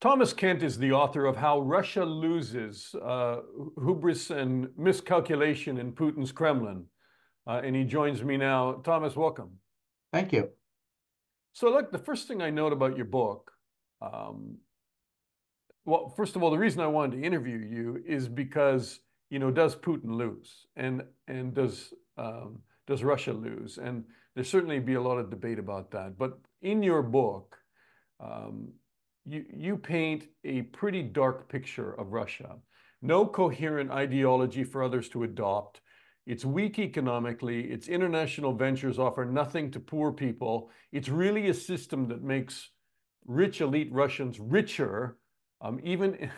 Thomas Kent is the author of How Russia Loses, Hubris and Miscalculation in Putin's Kremlin. And he joins me now. Thomas, welcome. Thank you. So look, the first thing I note about your book, um, well, first of all, the reason I wanted to interview you is because, does Putin lose? And does Russia lose? And there's certainly be a lot of debate about that. But in your book, um, you paint a pretty dark picture of Russia. No coherent ideology for others to adopt. It's weak economically. Its international ventures offer nothing to poor people. It's really a system that makes rich elite Russians richer, even,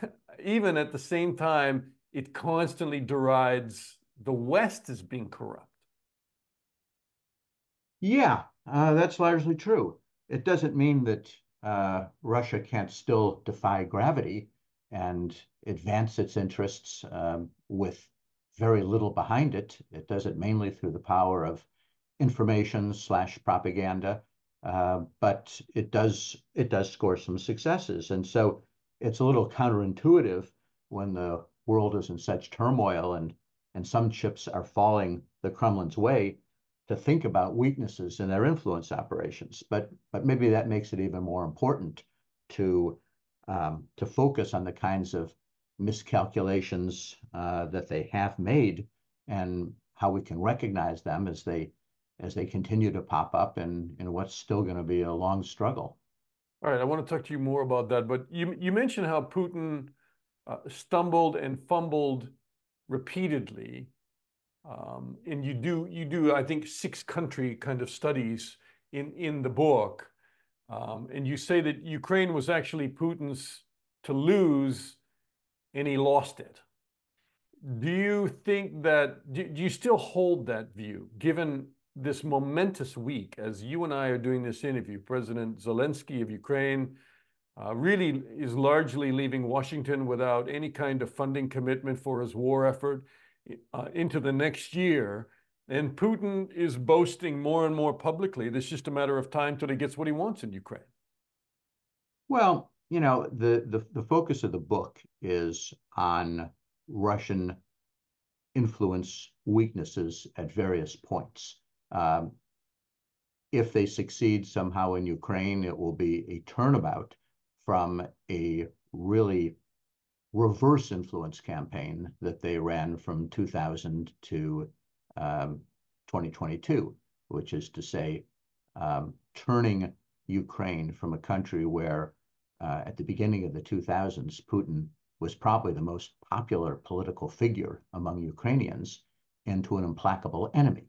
even at the same time, it constantly derides the West as being corrupt. Yeah, that's largely true. It doesn't mean that Russia can't still defy gravity and advance its interests with very little behind it. It does it mainly through the power of information slash propaganda, but it does score some successes. And so it's a little counterintuitive when the world is in such turmoil and some chips are falling the Kremlin's way to think about weaknesses in their influence operations. But maybe that makes it even more important to to focus on the kinds of miscalculations that they have made and how we can recognize them as they continue to pop up in what's still going to be a long struggle. All right, I want to talk to you more about that, but you mentioned how Putin stumbled and fumbled repeatedly. And you do I think six country kind of studies in the book, and you say that Ukraine was actually Putin's to lose, and he lost it. Do you think that do you still hold that view, given this momentous week as you and I are doing this interview? President Zelensky of Ukraine really is largely leaving Washington without any kind of funding commitment for his war effort into the next year. And Putin is boasting more and more publicly that it's just a matter of time till he gets what he wants in Ukraine. Well, the focus of the book is on Russian influence weaknesses at various points. Um, if they succeed somehow in Ukraine, it will be a turnabout from a really reverse influence campaign that they ran from 2000 to 2022, which is to say, turning Ukraine from a country where at the beginning of the 2000s, Putin was probably the most popular political figure among Ukrainians into an implacable enemy.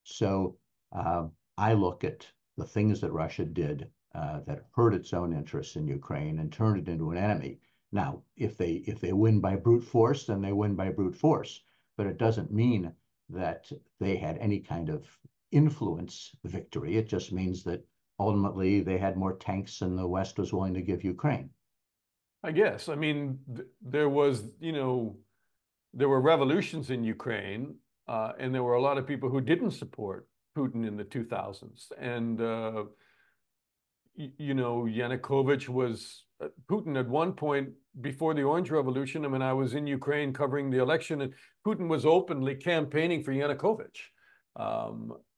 So uh, I look at the things that Russia did that hurt its own interests in Ukraine and turned it into an enemy. Now, if they win by brute force, then they win by brute force. But it doesn't mean that they had any kind of influence victory. It just means that ultimately they had more tanks than the West was willing to give Ukraine. I guess. I mean, there was, there were revolutions in Ukraine, and there were a lot of people who didn't support Putin in the 2000s. And, Yanukovych was Putin at one point before the Orange Revolution. I mean, I was in Ukraine covering the election, and Putin was openly campaigning for Yanukovych.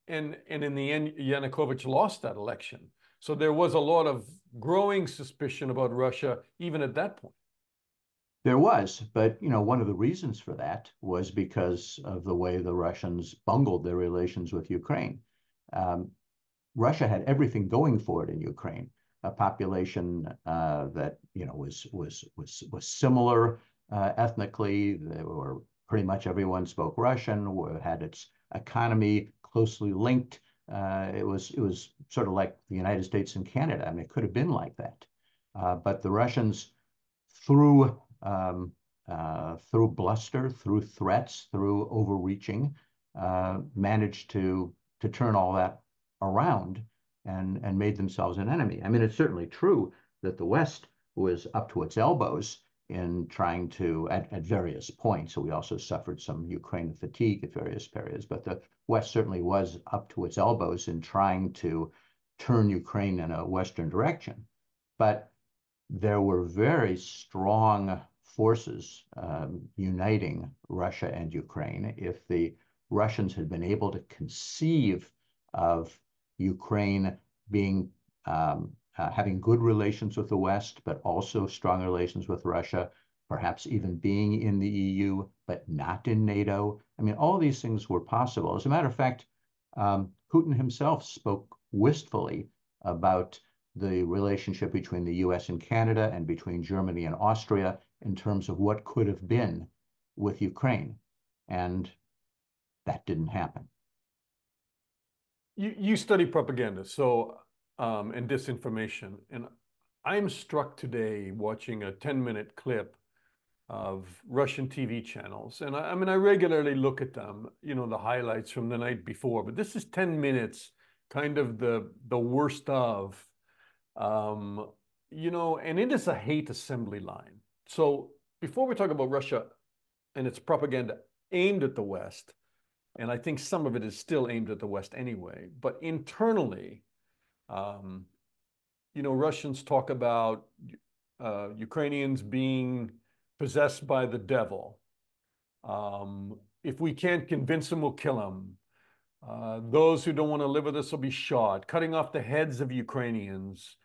And in the end, Yanukovych lost that election. So there was a lot of growing suspicion about Russia even at that point. There was, but one of the reasons for that was because of the way the Russians bungled their relations with Ukraine. Um, Russia had everything going for it in Ukraine, a population that was similar ethnically. They were pretty much everyone spoke Russian, had its economy closely linked. It was sort of like the United States and Canada. I mean, it could have been like that, but the Russians, through through bluster, through threats, through overreaching, managed to turn all that around and made themselves an enemy. I mean, it's certainly true that the West was up to its elbows in trying to, at various points. So we also suffered some Ukraine fatigue at various periods, but the West certainly was up to its elbows in trying to turn Ukraine in a Western direction. But there were very strong forces uniting Russia and Ukraine. If the Russians had been able to conceive of Ukraine being having good relations with the West, but also strong relations with Russia, perhaps even being in the EU, but not in NATO. I mean, all these things were possible. As a matter of fact, Putin himself spoke wistfully about the relationship between the US and Canada and between Germany and Austria in terms of what could have been with Ukraine. And that didn't happen. You study propaganda, so and disinformation, and I'm struck today watching a 10-minute clip of Russian TV channels. And I mean, I regularly look at them, you know, the highlights from the night before, but this is 10 minutes, kind of the worst of, um, you know, and it is a hate assembly line. So before we talk about Russia and its propaganda aimed at the West, and I think some of it is still aimed at the West anyway, but internally, um, you know, Russians talk about Ukrainians being possessed by the devil. If we can't convince them, we'll kill them. Those who don't want to live with us will be shot, cutting off the heads of Ukrainians.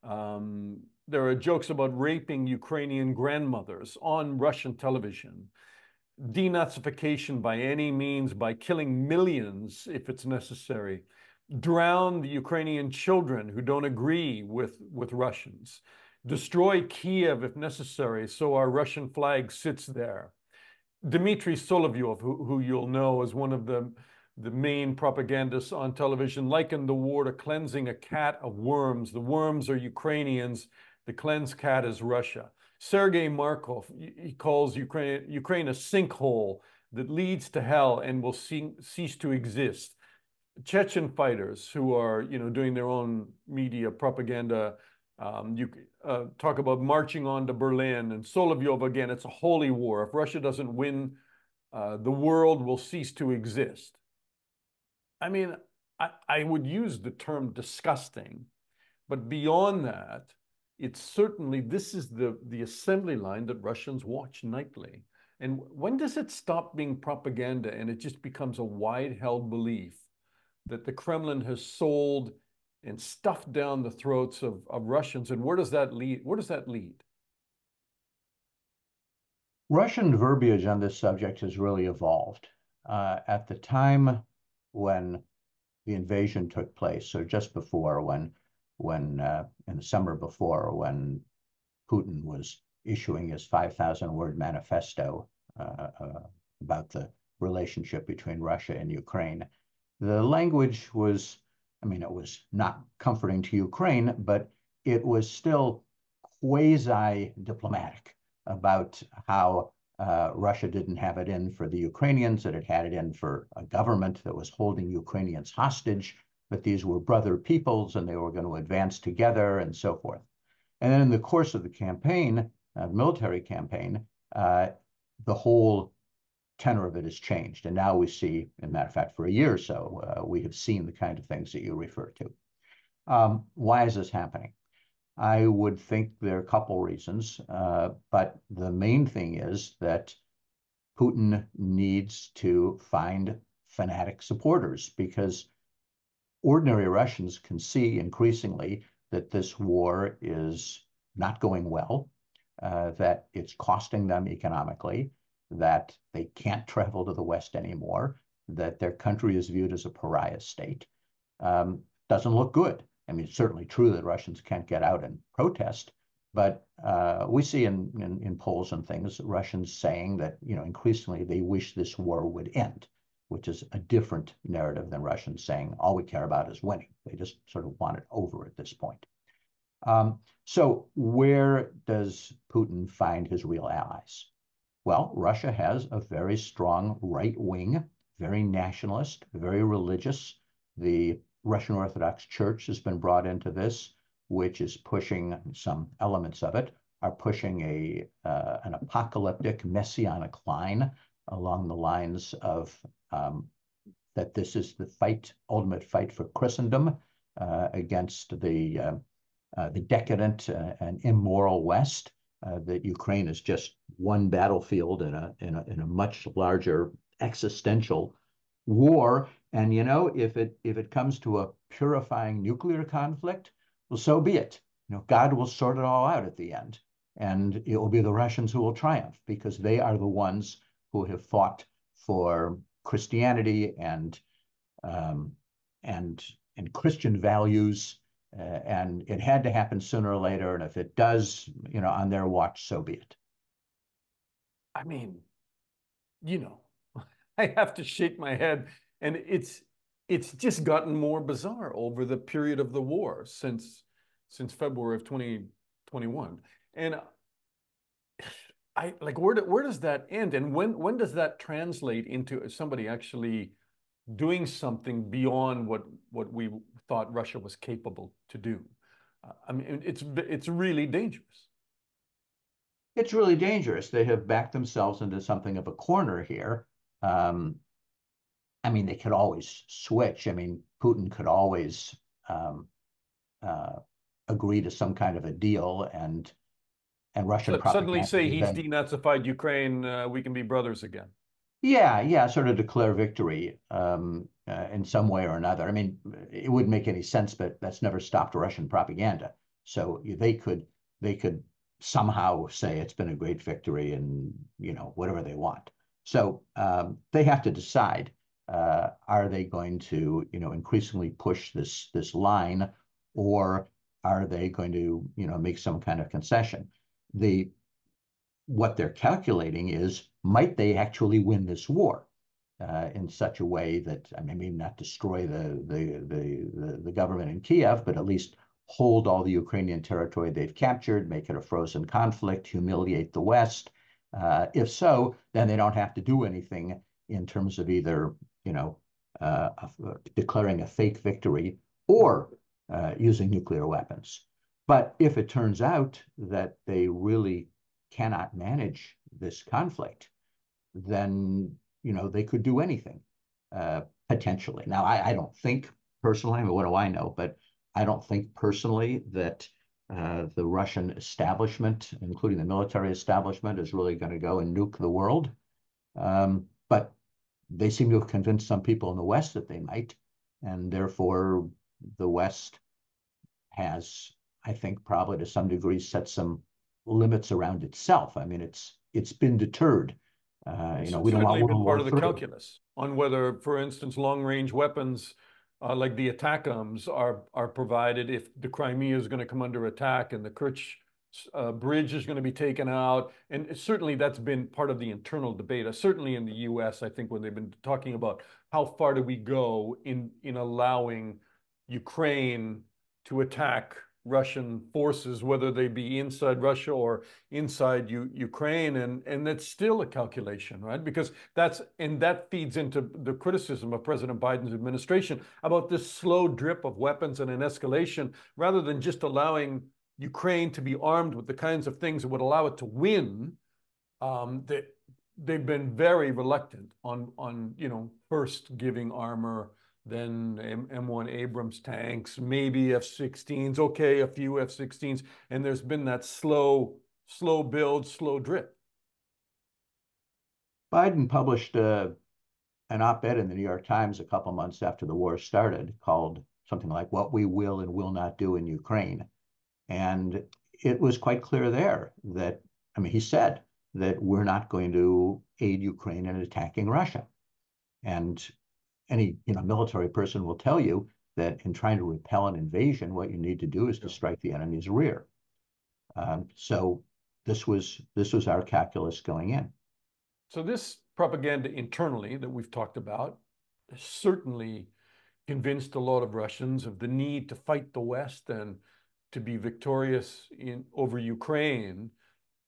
There are jokes about raping Ukrainian grandmothers on Russian television. Denazification by any means, by killing millions if it's necessary. Drown the Ukrainian children who don't agree with Russians. Destroy Kiev if necessary, so our Russian flag sits there. Dmitry Solovyov, who you'll know as one of the main propagandists on television, likened the war to cleansing a cat of worms. The worms are Ukrainians, the cleansed cat is Russia. Sergei Markov, he calls Ukraine a sinkhole that leads to hell and will cease to exist. Chechen fighters who are, you know, doing their own media propaganda. You talk about marching on to Berlin, and Solovyov again. It's a holy war. If Russia doesn't win, the world will cease to exist. I mean, I would use the term disgusting, but beyond that, it's certainly this is the assembly line that Russians watch nightly. And when does it stop being propaganda and it just becomes a wide-held belief that the Kremlin has sold and stuffed down the throats of Russians? And where does that lead? Where does that lead? Russian verbiage on this subject has really evolved. At the time when the invasion took place, so just before when in the summer before, when Putin was issuing his 5,000-word manifesto about the relationship between Russia and Ukraine, the language was, I mean, it was not comforting to Ukraine, but it was still quasi-diplomatic about how Russia didn't have it in for the Ukrainians, that it had it in for a government that was holding Ukrainians hostage, but these were brother peoples and they were going to advance together and so forth. And then in the course of the campaign, military campaign, the whole tenor of it has changed. And now we see, as a matter of fact, for a year or so, we have seen the kind of things that you refer to. Why is this happening? I would think there are a couple reasons, but the main thing is that Putin needs to find fanatic supporters because ordinary Russians can see increasingly that this war is not going well, that it's costing them economically, that they can't travel to the West anymore, that their country is viewed as a pariah state. Doesn't look good. I mean, it's certainly true that Russians can't get out and protest, but we see in polls and things Russians saying that, you know, increasingly they wish this war would end, which is a different narrative than Russians saying all we care about is winning. They just sort of want it over at this point. So where does Putin find his real allies? Well, Russia has a very strong right wing, very nationalist, very religious. The Russian Orthodox Church has been brought into this, which is pushing some elements of it, are pushing an apocalyptic messianic line along the lines of that this is the fight, ultimate fight for Christendom against the the decadent and immoral West, that Ukraine is just one battlefield in a much larger existential war. And you know, if it comes to a purifying nuclear conflict, well, so be it. You know, God will sort it all out at the end, and it will be the Russians who will triumph because they are the ones who have fought for Christianity um, and and Christian values. And it had to happen sooner or later. And if it does, you know, on their watch, so be it. I mean, you know, I have to shake my head, and it's just gotten more bizarre over the period of the war since February of 2021. And I like where does that end, and when does that translate into somebody actually doing something beyond what we thought Russia was capable to do? I mean, it's really dangerous. It's really dangerous. They have backed themselves into something of a corner here. Um, I mean, they could always switch. I mean, Putin could always um, uh, agree to some kind of a deal, and Russian So suddenly propaganda say would he's then, denazified Ukraine, we can be brothers again. yeah, sort of declare victory in some way or another. I mean, it wouldn't make any sense, but that's never stopped Russian propaganda. So they could somehow say it's been a great victory, and you know whatever they want. So they have to decide: are they going to increasingly push this line, or are they going to make some kind of concession? The What they're calculating is, might they actually win this war in such a way that, I mean, maybe not destroy the government in Kiev, but at least hold all the Ukrainian territory they've captured, make it a frozen conflict, humiliate the West. If so, then they don't have to do anything in terms of either, uh, declaring a fake victory or using nuclear weapons. But if it turns out that they really cannot manage this conflict, then they could do anything potentially. Now, I don't think personally, I mean, what do I know? But I don't think personally that the Russian establishment, including the military establishment, is really going to go and nuke the world. But they seem to have convinced some people in the West that they might, and therefore the West has, I think, probably to some degree set some limits around itself. I mean, it's been deterred. It's We don't want certainly been World part War of the III. calculus on whether, for instance, long-range weapons like the ATACMS are provided if the Crimea is going to come under attack and the Kerch bridge is going to be taken out. And certainly that's been part of the internal debate. Certainly in the U.S., I think when they've been talking about how far do we go in allowing Ukraine to attack Russian forces, whether they be inside Russia or inside Ukraine, and that's still a calculation, right? Because that feeds into the criticism of President Biden's administration about this slow drip of weapons and an escalation, rather than just allowing Ukraine to be armed with the kinds of things that would allow it to win. That they've been very reluctant on first giving armor, then M1 Abrams tanks, maybe F-16s, okay, a few F-16s, and there's been that slow build, slow drip. Biden published an op-ed in the New York Times a couple months after the war started called something like "What We Will and Will Not Do in Ukraine." And it was quite clear there that, I mean, he said that we're not going to aid Ukraine in attacking Russia. And any military person will tell you that in trying to repel an invasion, what you need to do is to strike the enemy's rear. So this was our calculus going in. So this propaganda internally that we've talked about certainly convinced a lot of Russians of the need to fight the West and to be victorious over Ukraine.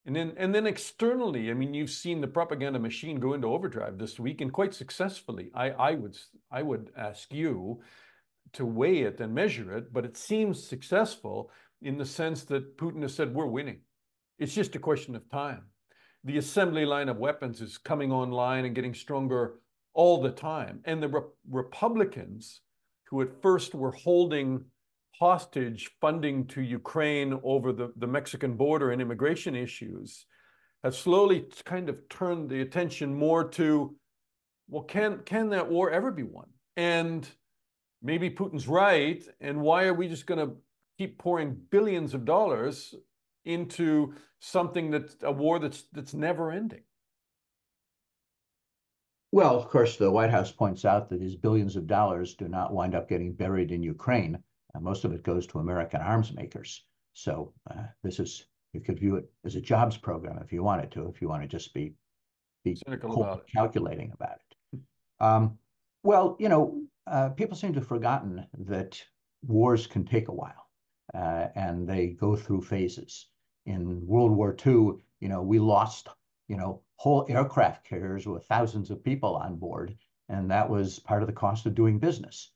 And then externally, I mean, you've seen the propaganda machine go into overdrive this week, and quite successfully. I would ask you to weigh it and measure it, but it seems successful in the sense that Putin has said we're winning. It's just a question of time. The assembly line of weapons is coming online and getting stronger all the time. And the Republicans, who at first were hostage funding to Ukraine over the Mexican border and immigration issues has slowly kind of turned the attention more to, well, can that war ever be won? And maybe Putin's right, and why are we just going to keep pouring billions of dollars into something that's a war that's never ending? Well, of course, the White House points out that these billions of dollars do not wind up getting buried in Ukraine. Most of it goes to American arms makers. So you could view it as a jobs program if you wanted to, if you want to just be Cynical cool about it. calculating about it. Well, people seem to have forgotten that wars can take a while, and they go through phases. In World War II, we lost, whole aircraft carriers with thousands of people on board, and that was part of the cost of doing business.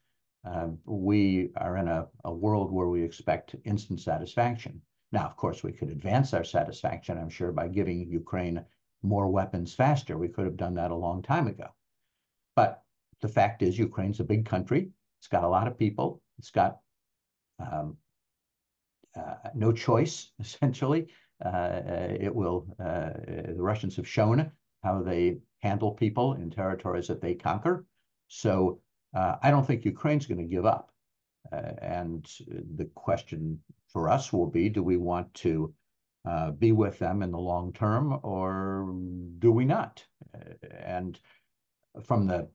We are in a world where we expect instant satisfaction. Now, of course, we could advance our satisfaction, I'm sure, by giving Ukraine more weapons faster. We could have done that a long time ago. But the fact is, Ukraine's a big country. It's got a lot of people. It's got no choice, essentially. The Russians have shown how they handle people in territories that they conquer. So I don't think Ukraine's going to give up. And the question for us will be, do we want to be with them in the long term, or do we not? And from the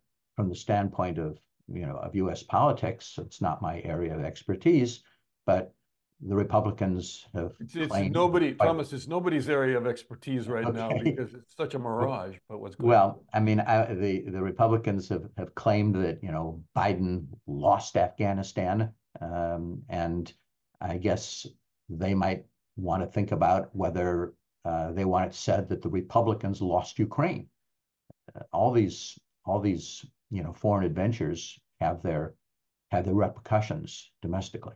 standpoint of U.S. politics, it's not my area of expertise, but the Republicans have claimed Thomas, it's nobody's area of expertise right now Okay. because it's such a mirage. But what's going on? Well, I mean, the Republicans have claimed that Biden lost Afghanistan, and I guess they might want to think about whether they want it said that the Republicans lost Ukraine. All these foreign adventures have their repercussions domestically.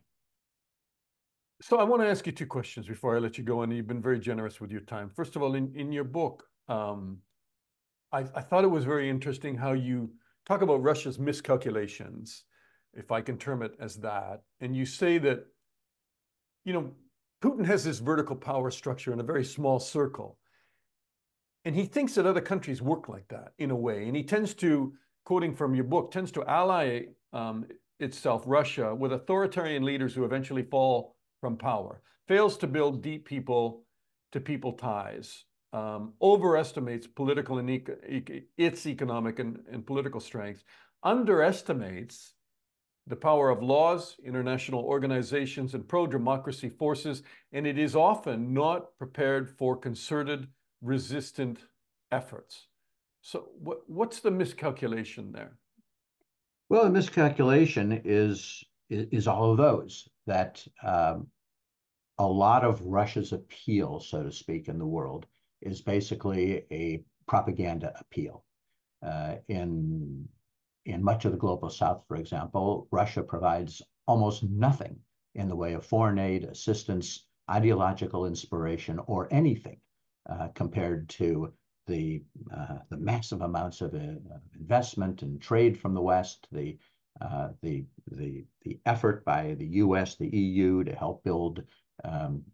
So I want to ask you two questions before I let you go, and you've been very generous with your time. First of all, in your book, I thought it was very interesting how you talk about Russia's miscalculations, if I can term it as that. And you say that, Putin has this vertical power structure in a very small circle. And he thinks that other countries work like that in a way. And he tends to, quoting from your book, tends to ally itself, Russia, with authoritarian leaders who eventually fall from power, fails to build deep people-to-people ties, overestimates political and its economic and political strengths, underestimates the power of laws, international organizations, and pro-democracy forces, and it is often not prepared for concerted, resistant efforts. So what's the miscalculation there? Well, the miscalculation is all of those, that a lot of Russia's appeal, so to speak, in the world is basically a propaganda appeal. In much of the global south, for example, Russia provides almost nothing in the way of foreign aid, assistance, ideological inspiration, or anything compared to the massive amounts of investment and trade from the West, the effort by the U.S., the EU to help build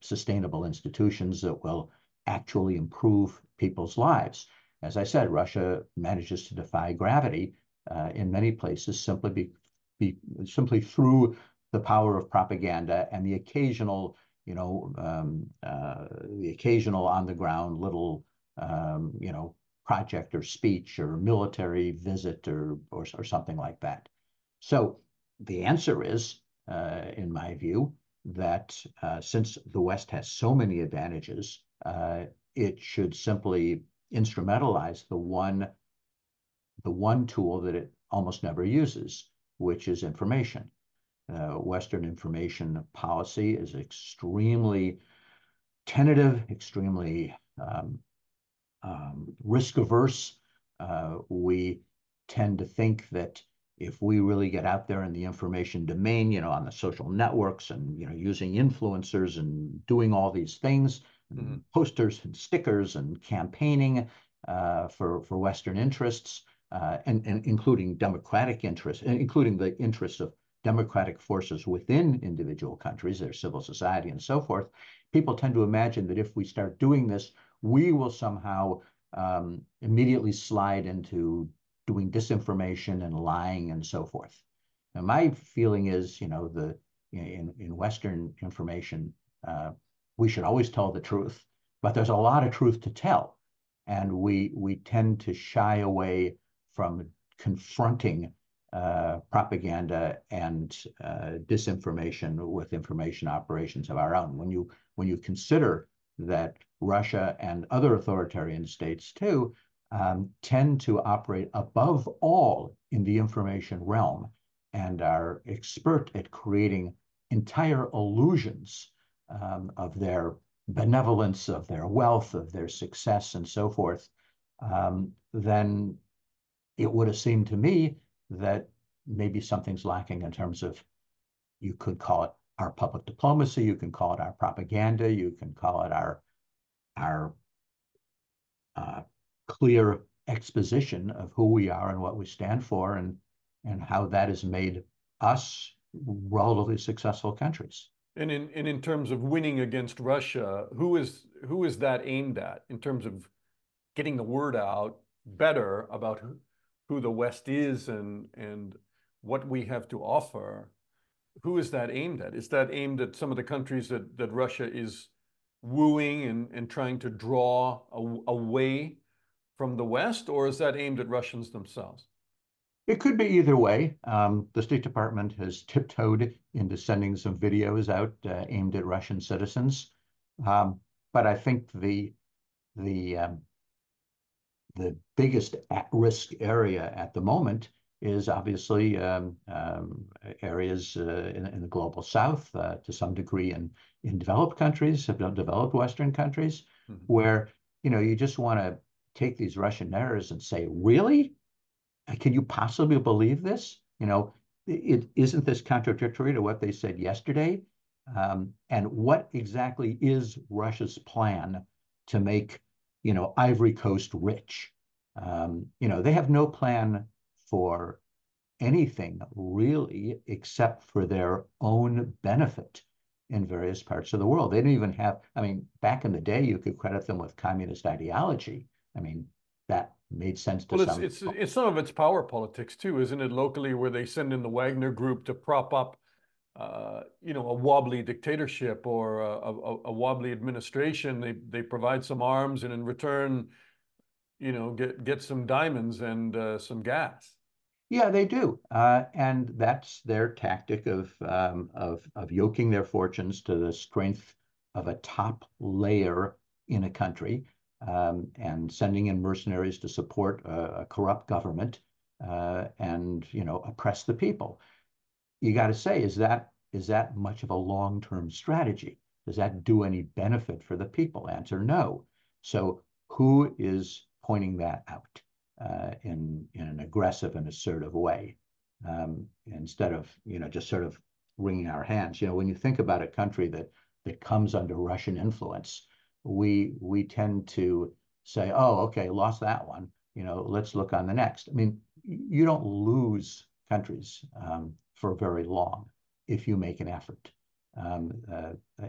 sustainable institutions that will actually improve people's lives. As I said, Russia manages to defy gravity in many places simply through the power of propaganda and the occasional on the ground little project or speech or military visit or something like that. So the answer is, in my view, that since the West has so many advantages, it should simply instrumentalize the one tool that it almost never uses, which is information. Western information policy is extremely tentative, extremely risk averse. We tend to think that if we really get out there in the information domain, on the social networks and, using influencers and doing all these things, and posters and stickers and campaigning for Western interests, and including democratic interests, including the interests of democratic forces within individual countries, their civil society and so forth, people tend to imagine that if we start doing this, we will somehow immediately slide into doing disinformation and lying and so forth. And my feeling is, in Western information, we should always tell the truth, but there's a lot of truth to tell. And we tend to shy away from confronting propaganda and disinformation with information operations of our own. When you consider that Russia and other authoritarian states too tend to operate above all in the information realm and are expert at creating entire illusions of their benevolence, of their wealth, of their success, and so forth, then it would have seemed to me that maybe something's lacking in terms of, you could call it our public diplomacy, you can call it our propaganda, you can call it our clear exposition of who we are and what we stand for, and how that has made us relatively successful countries. And in terms of winning against Russia, who is that aimed at in terms of getting the word out better about who the West is and what we have to offer? Who is that aimed at? Is that aimed at some of the countries that Russia is wooing and trying to draw away from the West, or is that aimed at Russians themselves? It could be either way. The State Department has tiptoed into sending some videos out aimed at Russian citizens. But I think the the biggest at-risk area at the moment is obviously areas in the global South, to some degree in developed countries, developed Western countries, Mhm. where you just want to take these Russian narratives and say, really? Can you possibly believe this? It isn't this contradictory to what they said yesterday? And what exactly is Russia's plan to make, Ivory Coast rich? They have no plan for anything really except for their own benefit in various parts of the world. They don't even have, I mean, back in the day, you could credit them with communist ideology. I mean, that made sense to Well, it's some. it's it's some of it's power politics too, isn't it? Locally, where they send in the Wagner Group to prop up, a wobbly dictatorship or a wobbly administration. They provide some arms, and in return, get some diamonds and some gas. Yeah, they do, and that's their tactic of yoking their fortunes to the strength of a top layer in a country, and sending in mercenaries to support a corrupt government, and oppress the people. You got to say, is that much of a long-term strategy? Does that do any benefit for the people? Answer no. So who is pointing that out in an aggressive and assertive way, instead of just sort of wringing our hands? When you think about a country that comes under Russian influence, we tend to say, oh, okay, lost that one. Let's look on the next. I mean, you don't lose countries for very long if you make an effort.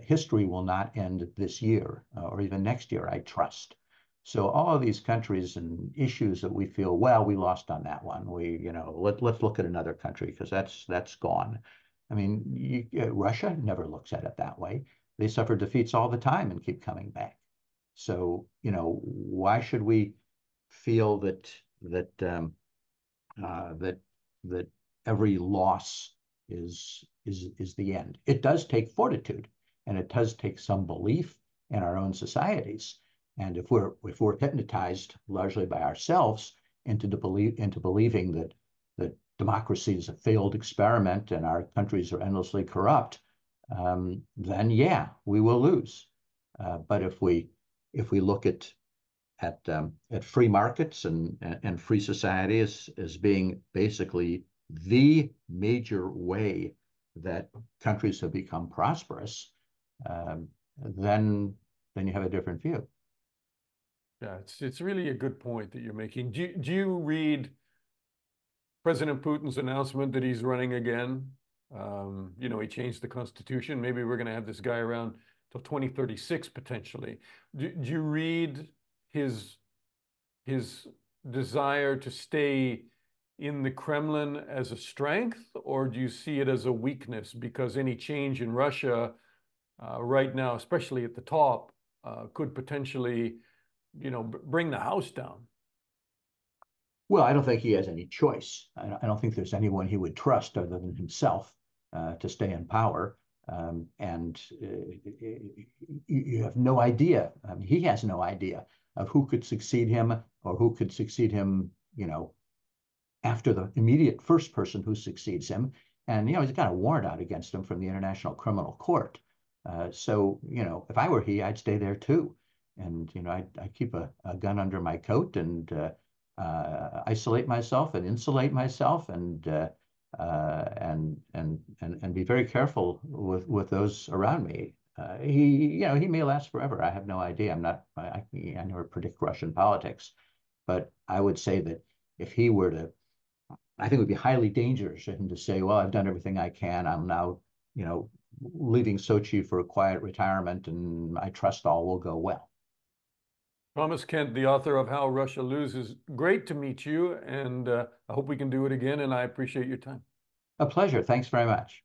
History will not end this year or even next year, I trust. So all of these countries and issues that we feel, well, we lost on that one. Let's look at another country because that's gone. I mean, Russia never looks at it that way. They suffer defeats all the time and keep coming back. So, why should we feel that that every loss is the end? It does take fortitude, and it does take some belief in our own societies. And if we're hypnotized largely by ourselves into believing that democracy is a failed experiment and our countries are endlessly corrupt, then yeah, we will lose. But if we look at free markets and free society as being basically the major way that countries have become prosperous, then you have a different view. Yeah, it's really a good point that you're making. Do you read President Putin's announcement that he's running again? You know, he changed the Constitution. Maybe we're going to have this guy around till 2036 potentially. Do you read his his desire to stay in the Kremlin as a strength, or do you see it as a weakness? Because any change in Russia right now, especially at the top, could potentially, you know, bring the house down. Well, I don't think he has any choice. I don't think there's anyone he would trust other than himself to stay in power. And you have no idea. I mean, he has no idea of who could succeed him or who could succeed him, you know, after the immediate first person who succeeds him. And, you know, he's got a warrant out against him from the International Criminal Court. So, you know, if I were he, I'd stay there too. And, you know, I'd keep a gun under my coat and isolate myself and insulate myself and be very careful with those around me. You know, he may last forever. I have no idea. I never predict Russian politics, but I would say that if he were to, I think it would be highly dangerous for him to say, well, I've done everything I can. I'm now, you know, leaving Sochi for a quiet retirement and I trust all will go well. Thomas Kent, the author of How Russia Loses. Great to meet you, and I hope we can do it again, and I appreciate your time. A pleasure. Thanks very much.